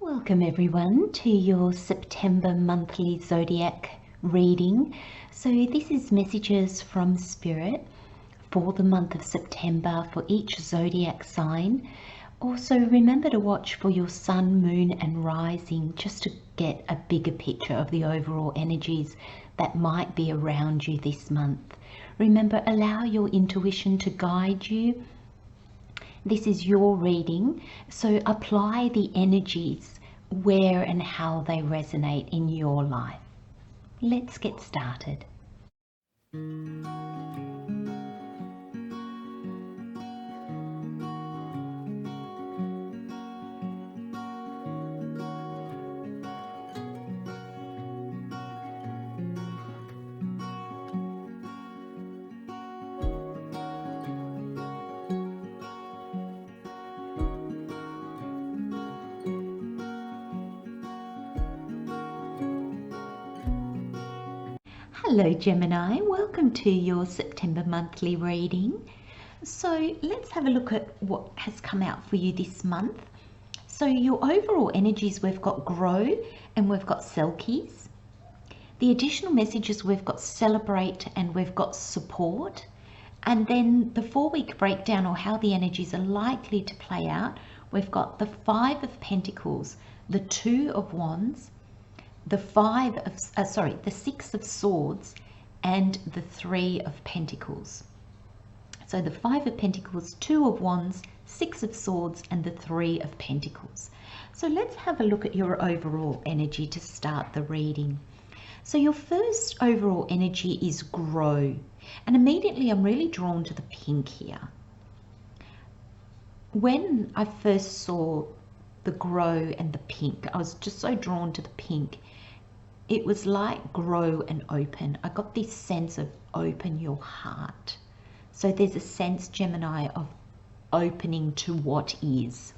Welcome everyone to your September monthly zodiac reading. So this is messages from Spirit for the month of September for each zodiac sign. Also remember to watch for your sun, moon and rising just to get a bigger picture of the overall energies that might be around you this month. Remember, allow your intuition to guide you. This is your reading, so apply the energies where and how they resonate in your life. Let's get started. Hello Gemini, welcome to your September monthly reading. So let's have a look at what has come out for you this month. So your overall energies, we've got grow and we've got selkies. The additional messages, we've got celebrate and we've got support. And then the 4-week breakdown, or how the energies are likely to play out, we've got the 5 of Pentacles, the 2 of Wands, the 6 of Swords and the 3 of Pentacles. So the 5 of Pentacles, 2 of Wands, 6 of Swords and the 3 of Pentacles. So let's have a look at your overall energy to start the reading. So your first overall energy is grow, and immediately I'm really drawn to the pink here. When I first saw the grow and the pink, I was just so drawn to the pink. It was like grow and open. I got this sense of open your heart. So there's a sense, Gemini, of opening to what is.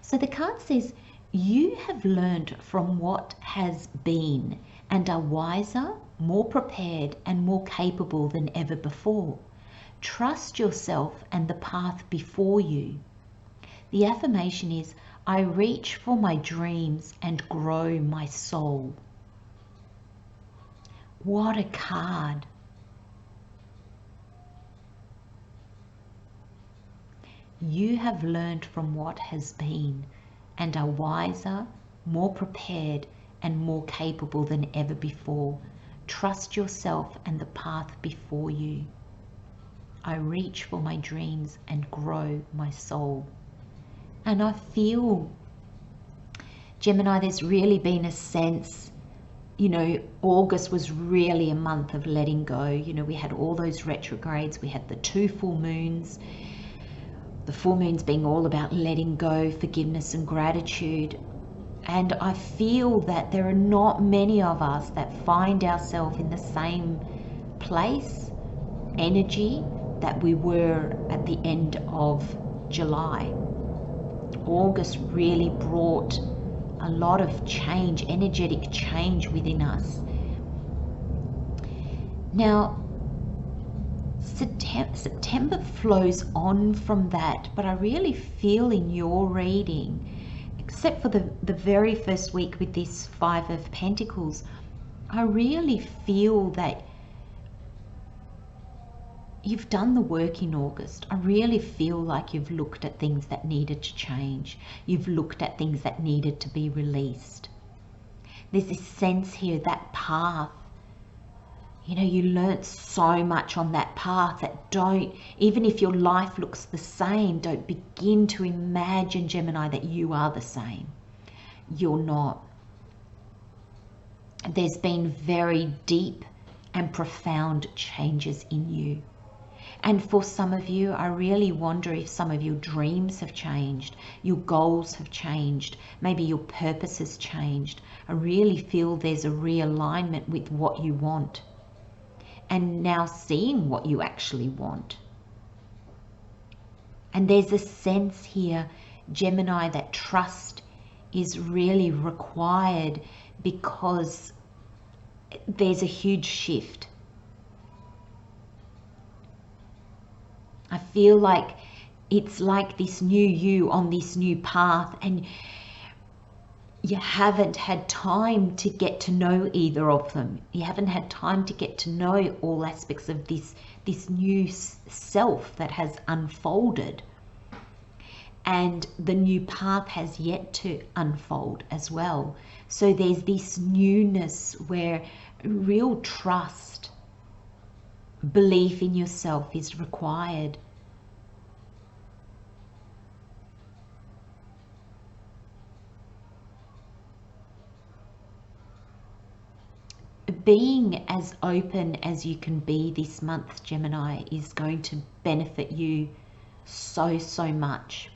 So the card says, you have learned from what has been and are wiser, more prepared and more capable than ever before. Trust yourself and the path before you. The affirmation is, I reach for my dreams and grow my soul. What a card. You have learned from what has been and are wiser, more prepared and more capable than ever before. Trust yourself and the path before you. I reach for my dreams and grow my soul. And I feel, Gemini, there's really been a sense, August was really a month of letting go. We had all those retrogrades, we had the 2 full moons, the full moons being all about letting go, forgiveness and gratitude. And I feel that there are not many of us that find ourselves in the same place, energy, that we were at the end of July. August really brought a lot of change, energetic change within us. Now, September flows on from that, but I really feel in your reading, except for the very first week with this 5 of Pentacles, I really feel that you've done the work in August. I really feel like you've looked at things that needed to change. You've looked at things that needed to be released. There's this sense here, that path, you learnt so much on that path that even if your life looks the same, don't begin to imagine, Gemini, that you are the same. You're not. There's been very deep and profound changes in you. And for some of you, I really wonder if some of your dreams have changed, your goals have changed, maybe your purpose has changed. I really feel there's a realignment with what you want, and now seeing what you actually want. And there's a sense here, Gemini, that trust is really required because there's a huge shift. I feel like it's like this new you on this new path, and you haven't had time to get to know either of them. You haven't had time to get to know all aspects of this new self that has unfolded, and the new path has yet to unfold as well. So there's this newness where real trust, belief in yourself is required. Being as open as you can be this month, Gemini, is going to benefit you so much.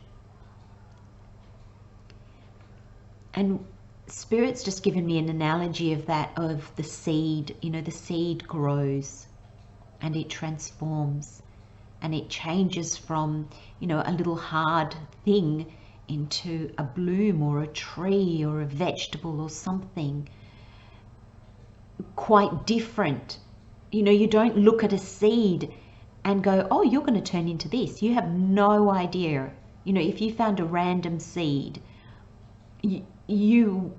And Spirit's just given me an analogy of that, of the seed. You know, the seed grows and it transforms and it changes from, you know, a little hard thing into a bloom or a tree or a vegetable or something quite different. You know, you don't look at a seed and go, oh, you're going to turn into this. You have no idea. You know, if you found a random seed, you,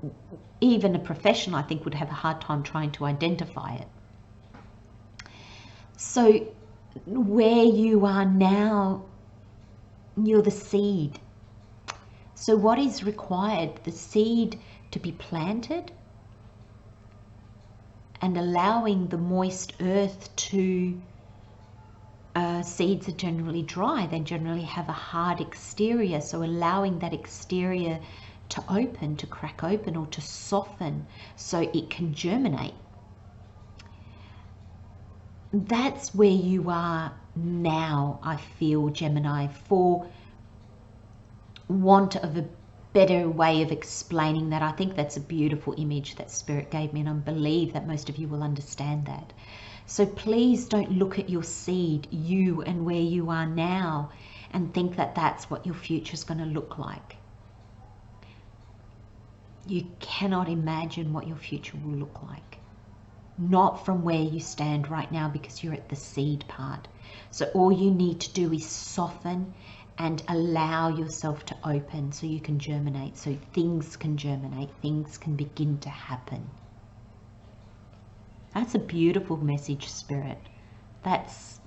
even a professional, I think, would have a hard time trying to identify it. So where you are now, you're the seed. So what is required? The seed to be planted and allowing the moist earth to, seeds are generally dry, they generally have a hard exterior, so allowing that exterior to open, to crack open or to soften so it can germinate. That's where you are now, I feel, Gemini, for want of a better way of explaining that. I think that's a beautiful image that Spirit gave me, and I believe that most of you will understand that. So please don't look at your seed, you and where you are now, and think that that's what your future is going to look like. You cannot imagine what your future will look like. Not from where you stand right now, because you're at the seed part. So all you need to do is soften and allow yourself to open so you can germinate, so things can germinate, things can begin to happen. That's a beautiful message, Spirit. That's,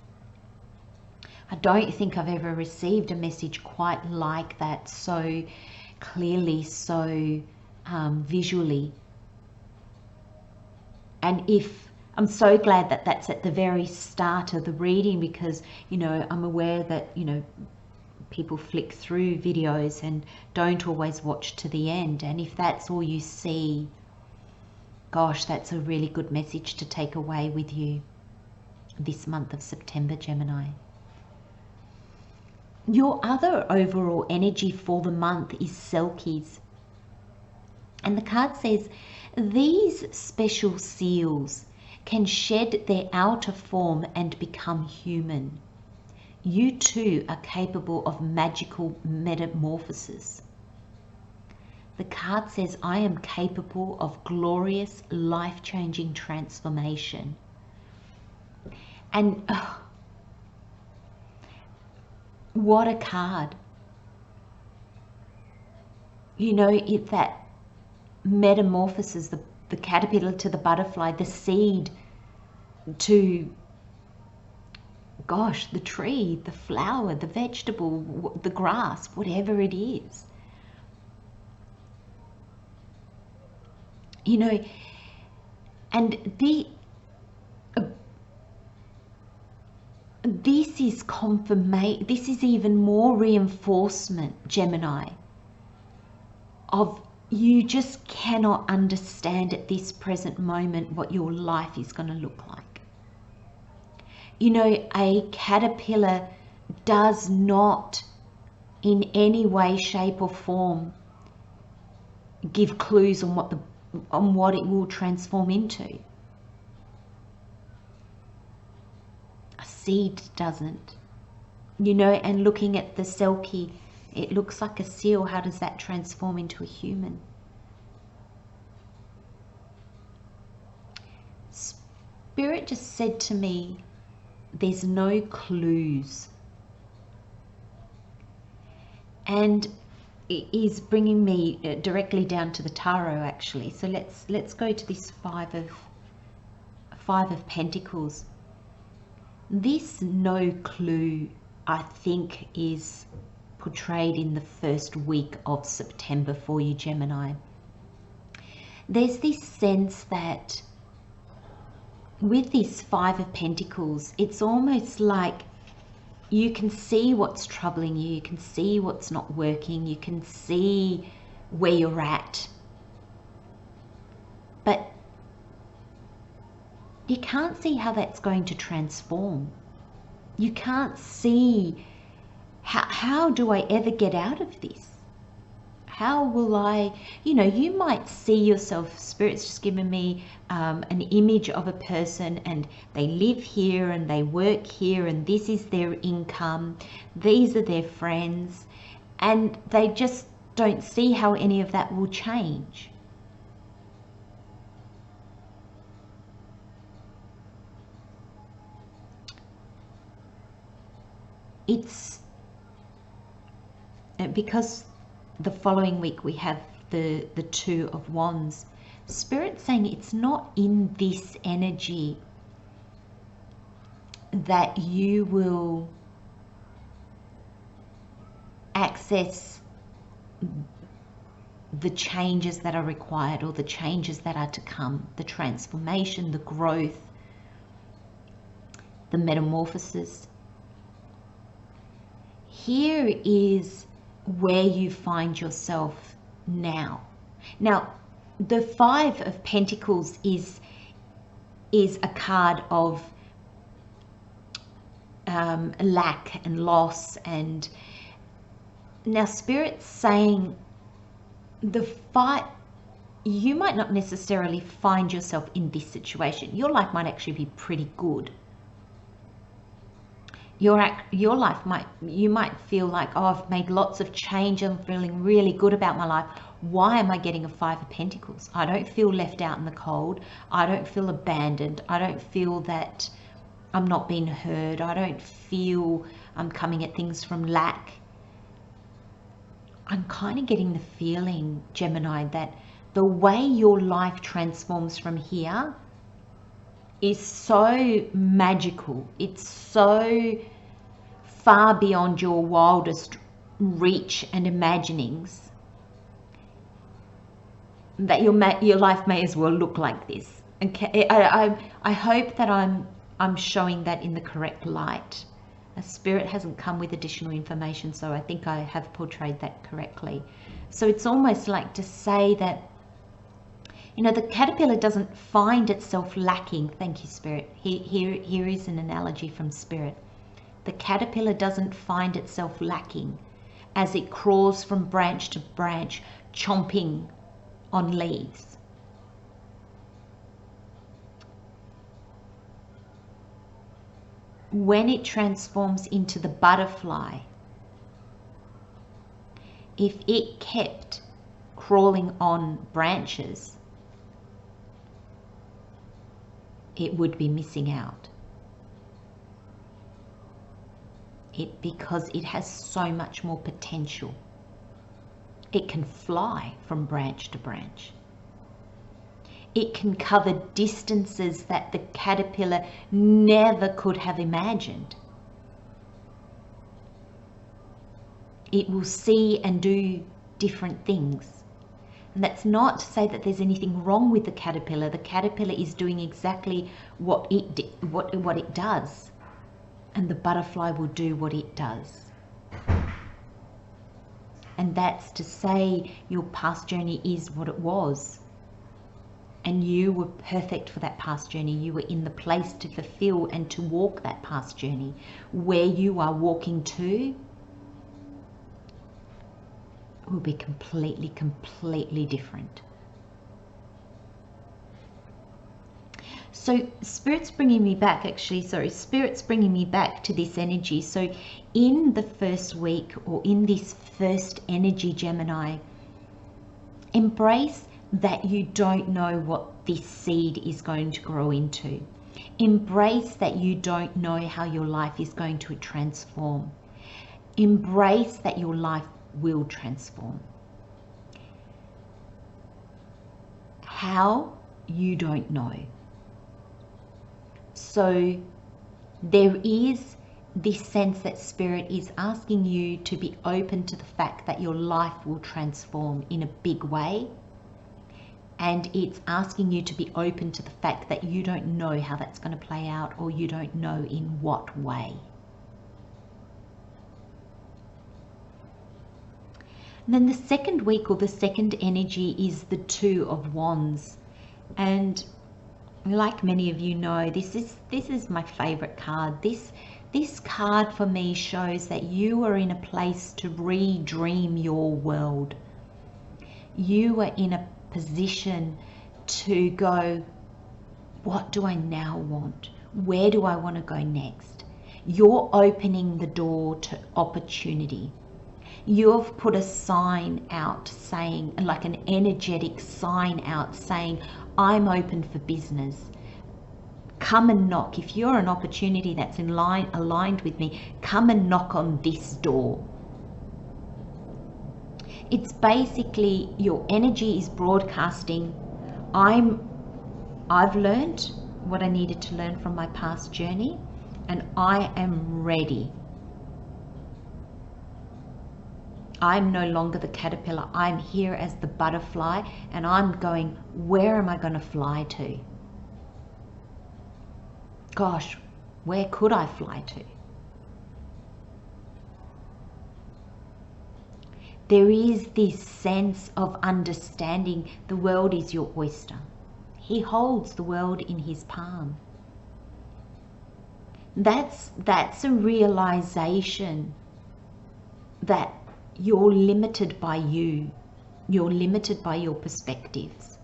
I don't think I've ever received a message quite like that, so clearly, so visually. And if I'm so glad that that's at the very start of the reading, because, you know, I'm aware that, you know, people flick through videos and don't always watch to the end. And if that's all you see, gosh, that's a really good message to take away with you this month of September, Gemini. Your other overall energy for the month is Selkies. And the card says, these special seals can shed their outer form and become human. You too are capable of magical metamorphosis. The card says, I am capable of glorious, life-changing transformation. And what a card. You know, if that metamorphosis, the caterpillar to the butterfly, the seed to, gosh, the tree, the flower, the vegetable, the grass, whatever it is. You know, and this is confirmation, this is even more reinforcement, Gemini, of you just cannot understand at this present moment what your life is going to look like. You know, a caterpillar does not in any way, shape or form give clues on what it will transform into. A seed doesn't. You know, and looking at the Selkie, it looks like a seal. How does that transform into a human? Spirit just said to me, there's no clues. and it is bringing me directly down to the tarot, actually. So let's go to this Five of Pentacles. This no clue, I think, is portrayed in the first week of September for you, Gemini. There's this sense that with this Five of Pentacles, it's almost like you can see what's troubling you, you can see what's not working, you can see where you're at, but you can't see how that's going to transform. You can't see how do I ever get out of this? How will I, you might see yourself, Spirit's just given me an image of a person, and they live here and they work here, and this is their income, these are their friends, and they just don't see how any of that will change. It's because the following week we have the Two of Wands. Spirit saying it's not in this energy that you will access the changes that are required, or the changes that are to come, the transformation, the growth, the metamorphosis. Here is where you find yourself now. Now, the Five of Pentacles is a card of lack and loss, and now Spirit's saying you might not necessarily find yourself in this situation. Your life might actually be pretty good. Your life you might feel like, oh, I've made lots of change, I'm feeling really good about my life. Why am I getting a Five of Pentacles? I don't feel left out in the cold. I don't feel abandoned. I don't feel that I'm not being heard. I don't feel I'm coming at things from lack. I'm kind of getting the feeling, Gemini, that the way your life transforms from here is so magical. It's so far beyond your wildest reach and imaginings that your life may as well look like this. Okay, I hope that I'm showing that in the correct light. A Spirit hasn't come with additional information, so I think I have portrayed that correctly. So it's almost like to say that, the caterpillar doesn't find itself lacking. Thank you, Spirit. Here is an analogy from Spirit. The caterpillar doesn't find itself lacking as it crawls from branch to branch, chomping on leaves. When it transforms into the butterfly, if it kept crawling on branches, it would be missing out. Because it has so much more potential. It can fly from branch to branch. It can cover distances that the caterpillar never could have imagined. It will see and do different things. And that's not to say that there's anything wrong with the caterpillar. The caterpillar is doing exactly what it does. And the butterfly will do what it does. And that's to say your past journey is what it was. And you were perfect for that past journey. You were in the place to fulfill and to walk that past journey. Where you are walking to will be completely, completely different. So Spirit's bringing me back, Spirit's bringing me back to this energy. So in the first week, or in this first energy, Gemini, embrace that you don't know what this seed is going to grow into. Embrace that you don't know how your life is going to transform. Embrace that your life will transform. How? You don't know. So there is this sense that Spirit is asking you to be open to the fact that your life will transform in a big way. And it's asking you to be open to the fact that you don't know how that's going to play out, or you don't know in what way. And then the second week, or the second energy, is the Two of Wands. And like many of you know, this is my favorite card. This card for me shows that you are in a place to re-dream your world. You are in a position to go, what do I now want? Where do I want to go next? You're opening the door to opportunity. You have put a sign out saying, like an energetic sign out saying, I'm open for business. Come and knock. If you're an opportunity that's aligned with me, come and knock on this door. It's basically your energy is broadcasting, I've learned what I needed to learn from my past journey, and I am ready. I'm no longer the caterpillar. I'm here as the butterfly, and I'm going, where am I going to fly to? Gosh, where could I fly to? There is this sense of understanding the world is your oyster. He holds the world in his palm. That's a realization that you're limited by you. You're limited by your perspectives.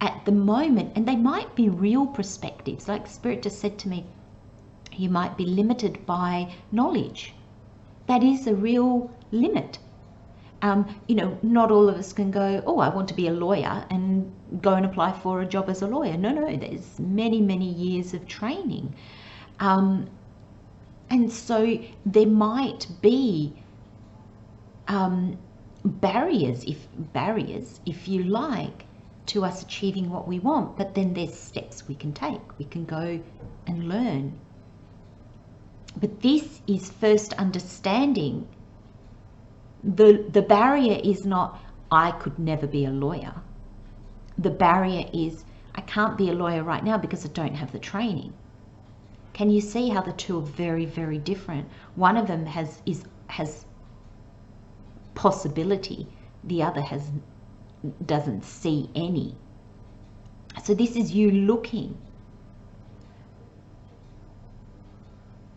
At the moment, and they might be real perspectives, like Spirit just said to me, you might be limited by knowledge. That is a real limit. You know, not all of us can go, oh, I want to be a lawyer, and go and apply for a job as a lawyer. No, there's many, many years of training. And so there might be barriers, if you like, to us achieving what we want. But then there's steps we can take. We can go and learn. But this is first understanding. The barrier is not, I could never be a lawyer. The barrier is, I can't be a lawyer right now because I don't have the training. Can you see how the two are very, very different? One of them has possibility. The other doesn't see any. So this is you looking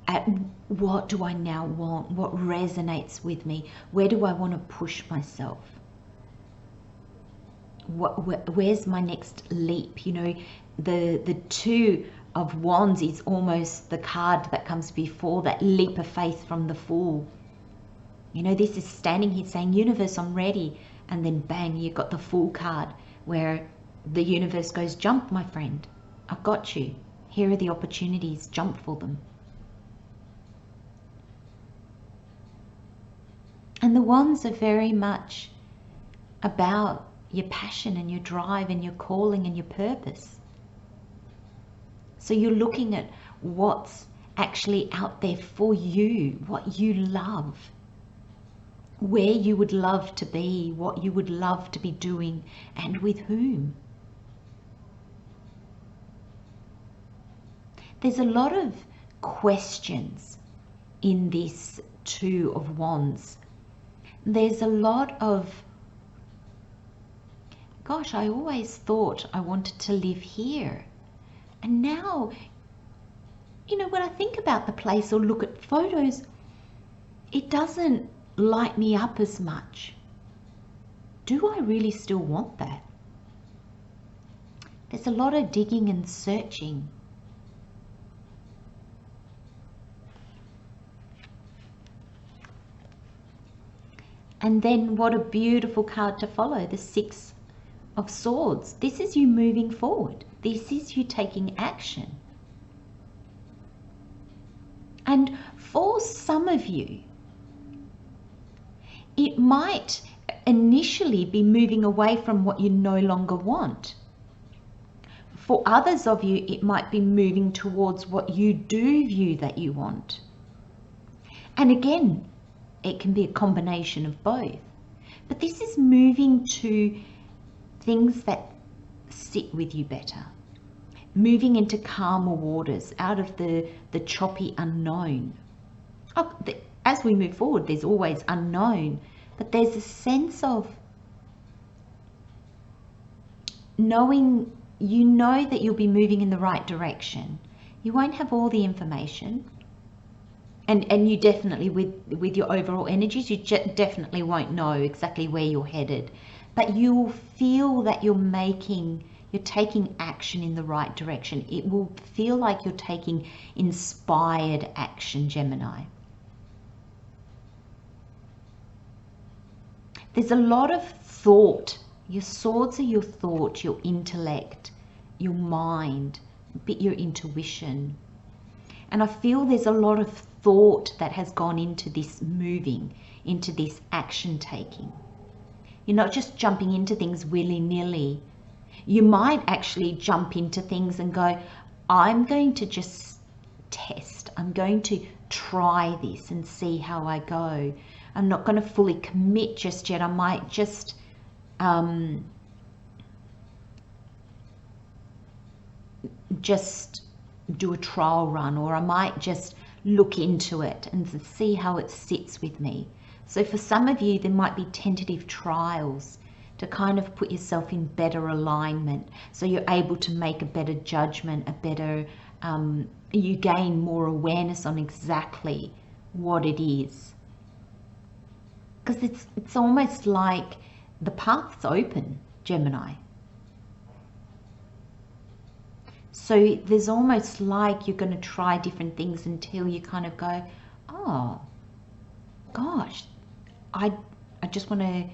at, what do I now want? What resonates with me? Where do I want to push myself? Where's my next leap? You know, the Two of Wands is almost the card that comes before that leap of faith from the Fool. You know, this is standing here saying, universe, I'm ready. And then bang, you've got the Fool card, where the universe goes, jump, my friend. I've got you. Here are the opportunities. Jump for them. And the Wands are very much about your passion and your drive and your calling and your purpose. So you're looking at what's actually out there for you, what you love, where you would love to be, what you would love to be doing, and with whom. There's a lot of questions in this Two of Wands. There's a lot of, gosh, I always thought I wanted to live here. And now, you know, when I think about the place or look at photos, it doesn't light me up as much. Do I really still want that? There's a lot of digging and searching. And then what a beautiful card to follow, the Six of Swords. This is you moving forward. This is you taking action. And for some of you, it might initially be moving away from what you no longer want. For others of you, it might be moving towards what you do view that you want. And again, it can be a combination of both. But this is moving to things that sit with you better. Moving into calmer waters, out of the choppy unknown. As we move forward, there's always unknown, but there's a sense of knowing, you know that you'll be moving in the right direction. You won't have all the information, and you definitely, with your overall energies, you definitely won't know exactly where you're headed, but you'll feel that you're taking action in the right direction. It will feel like you're taking inspired action, Gemini. There's a lot of thought. Your swords are your thought, your intellect, your mind, a bit your intuition. And I feel there's a lot of thought that has gone into this moving, into this action taking. You're not just jumping into things willy-nilly. You might actually jump into things and go, I'm going to just test. I'm going to try this and see how I go. I'm not going to fully commit just yet. I might just do a trial run, or I might just look into it and see how it sits with me. So for some of you, there might be tentative trials to kind of put yourself in better alignment, so you're able to make a better judgment, a better, you gain more awareness on exactly what it is. Because it's almost like the path's open, Gemini. So there's almost like you're going to try different things until you kind of go, oh gosh, I just want to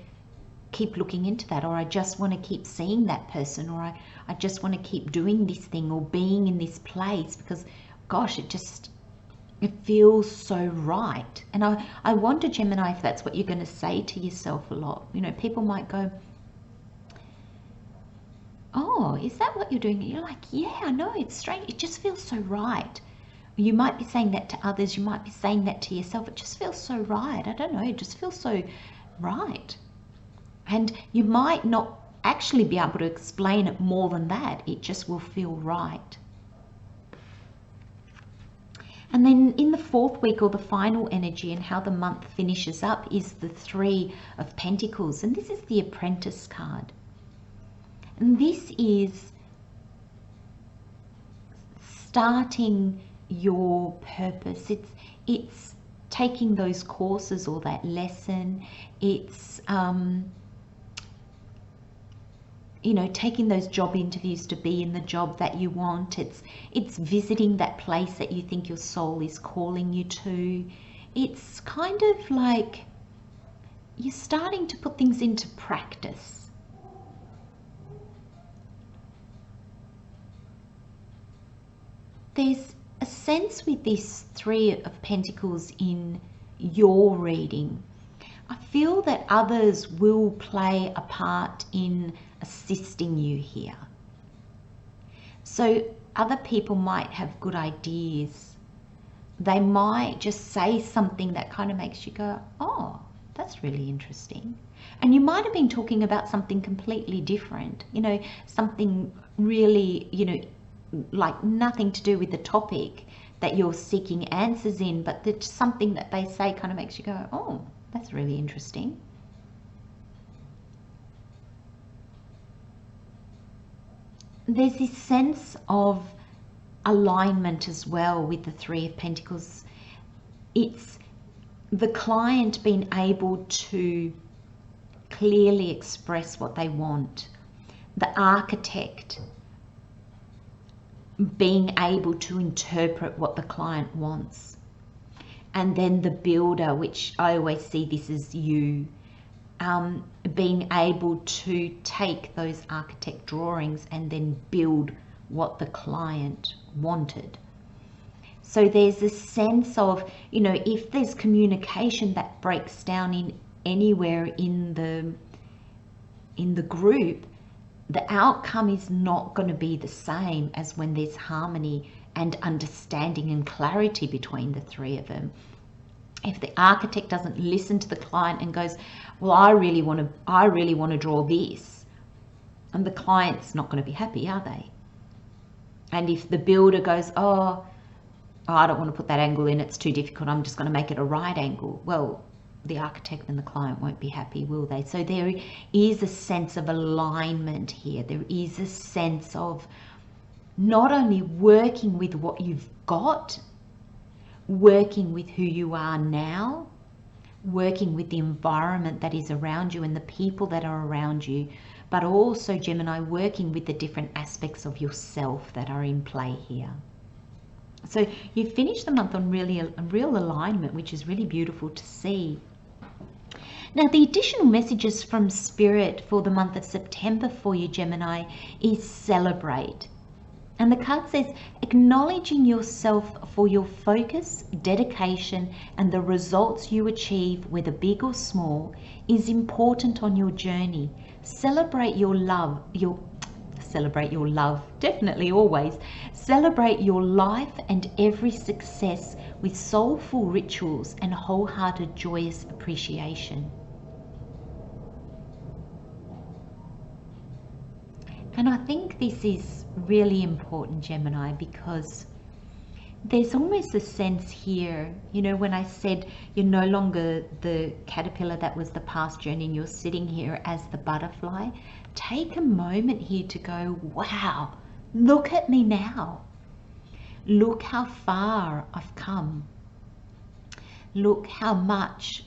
keep looking into that, or I just want to keep seeing that person, or I just want to keep doing this thing or being in this place because gosh, it feels so right. And I wonder, Gemini, if that's what you're going to say to yourself a lot. You know, people might go, oh, is that what you're doing? And you're like, yeah, I know, it's strange. It just feels so right. You might be saying that to others. You might be saying that to yourself. It just feels so right. I don't know. It just feels so right. And you might not actually be able to explain it more than that. It just will feel right. And then in the fourth week, or the final energy, and how the month finishes up, is the Three of Pentacles. And this is the Apprentice card. And this is starting your purpose. It's taking those courses or that lesson. It's you know, taking those job interviews to be in the job that you want. It's visiting that place that you think your soul is calling you to. It's kind of like you're starting to put things into practice. There's a sense with this Three of Pentacles in your reading. I feel that others will play a part in assisting you here. So other people might have good ideas. They might just say something that kind of makes you go, oh, that's really interesting. And you might have been talking about something completely different, you know, something really, you know, like nothing to do with the topic that you're seeking answers in, but that's something that they say kind of makes you go, oh, that's really interesting. There's this sense of alignment as well with the Three of Pentacles. It's the client being able to clearly express what they want. The architect being able to interpret what the client wants. And then the builder, which I always see this as you, being able to take those architect drawings and then build what the client wanted. So there's a sense of, you know, if there's communication that breaks down anywhere in the group, the outcome is not going to be the same as when there's harmony and understanding and clarity between the three of them. If the architect doesn't listen to the client and goes, well, I really want to draw this, and the client's not going to be happy, are they? And if the builder goes, oh, I don't want to put that angle in, it's too difficult, I'm just going to make it a right angle, well, the architect and the client won't be happy, will they? So there is a sense of alignment here. There is a sense of not only working with what you've got, working with who you are now, working with the environment that is around you and the people that are around you, but also, Gemini, working with the different aspects of yourself that are in play here. So you finish the month on really a real alignment, which is really beautiful to see. Now, the additional messages from Spirit for the month of September for you, Gemini, is celebrate. And the card says, acknowledging yourself for your focus, dedication, and the results you achieve, whether big or small, is important on your journey. Celebrate your love, definitely always. Celebrate your life and every success with soulful rituals and wholehearted joyous appreciation. And I think this is really important, Gemini, because there's almost a sense here, you know, when I said you're no longer the caterpillar that was the past journey and you're sitting here as the butterfly, take a moment here to go, wow, look at me now. Look how far I've come. Look how much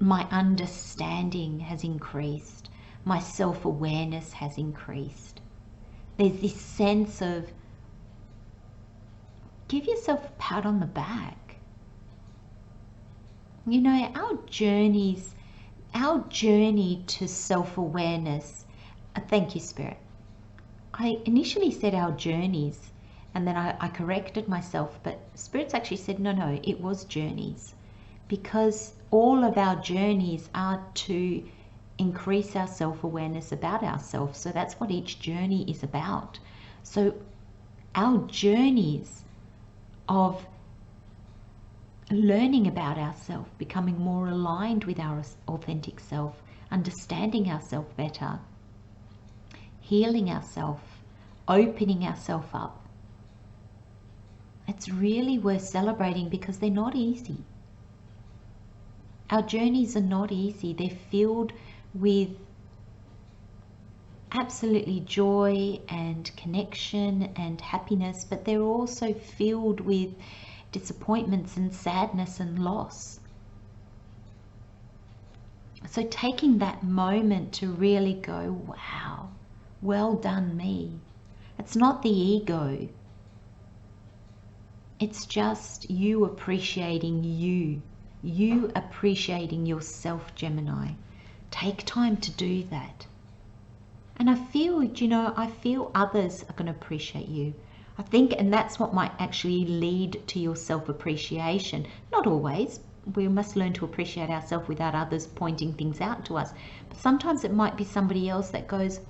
my understanding has increased. My self-awareness has increased. There's this sense of, give yourself a pat on the back. You know, our journey to self-awareness, thank you, Spirit. I initially said our journeys, and then I corrected myself, but Spirit's actually said, no, it was journeys. Because all of our journeys are to increase our self-awareness about ourselves. So that's what each journey is about. So our journeys of learning about ourselves, becoming more aligned with our authentic self, understanding ourselves better, healing ourselves, opening ourselves up. It's really worth celebrating because they're not easy. Our journeys are not easy. They're filled with absolutely joy and connection and happiness, but they're also filled with disappointments and sadness and loss. So taking that moment to really go, wow, well done me. It's not the ego. It's just you appreciating you appreciating yourself, Gemini. Take time to do that. And I feel, you know, I feel others are going to appreciate you. I think, and that's what might actually lead to your self-appreciation. Not always. We must learn to appreciate ourselves without others pointing things out to us. But sometimes it might be somebody else that goes,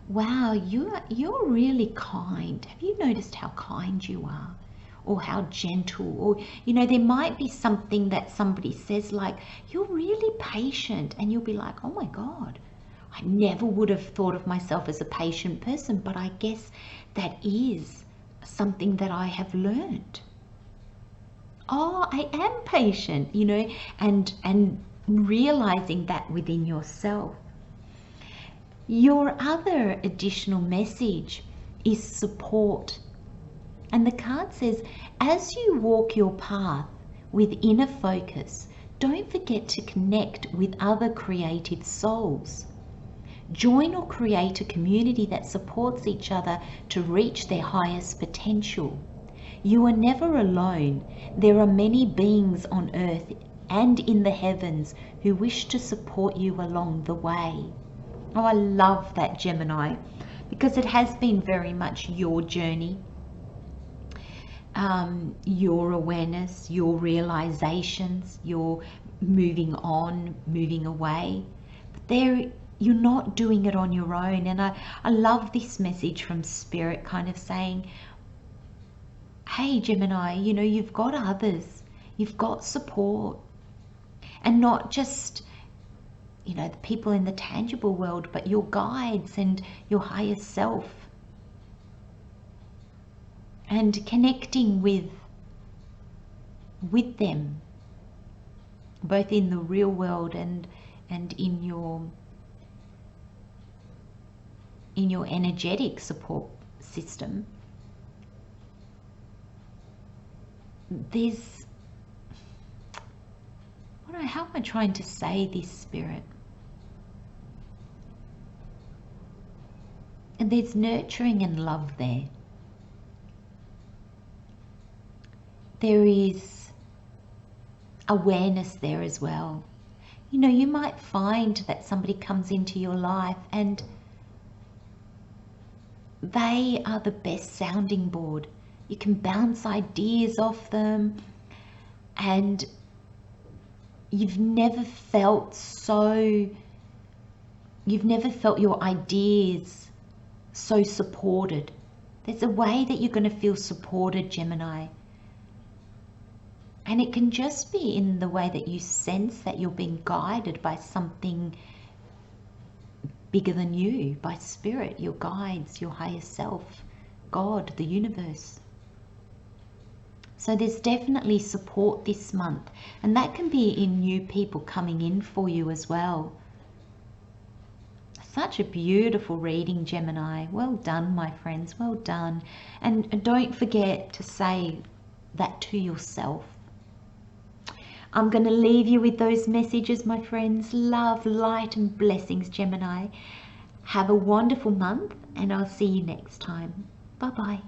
wow, you're really kind. Have you noticed how kind you are? Or how gentle, or, you know, there might be something that somebody says like, you're really patient, and you'll be like, oh my God, I never would have thought of myself as a patient person, but I guess that is something that I have learned. Oh, I am patient, you know, and realizing that within yourself. Your other additional message is support. And the card says, as you walk your path with inner focus, don't forget to connect with other creative souls. Join or create a community that supports each other to reach their highest potential. You are never alone. There are many beings on earth and in the heavens who wish to support you along the way. Oh, I love that, Gemini, because it has been very much your journey. Your awareness, your realizations, your moving on, moving away. But there, you're not doing it on your own. And I love this message from Spirit kind of saying, hey Gemini, you know, you've got others, you've got support, and not just, you know, the people in the tangible world, but your guides and your higher self, and connecting with them, both in the real world and in your energetic support system. There's, how am I trying to say this, Spirit? And there's nurturing and love there. There is awareness there as well. You know, you might find that somebody comes into your life and they are the best sounding board. You can bounce ideas off them, and you've never felt your ideas so supported. There's a way that you're going to feel supported, Gemini. And it can just be in the way that you sense that you're being guided by something bigger than you, by Spirit, your guides, your higher self, God, the universe. So there's definitely support this month, and that can be in new people coming in for you as well. Such a beautiful reading, Gemini. Well done, my friends, well done. And don't forget to say that to yourself. I'm going to leave you with those messages, my friends. Love, light and blessings, Gemini. Have a wonderful month, and I'll see you next time. Bye-bye.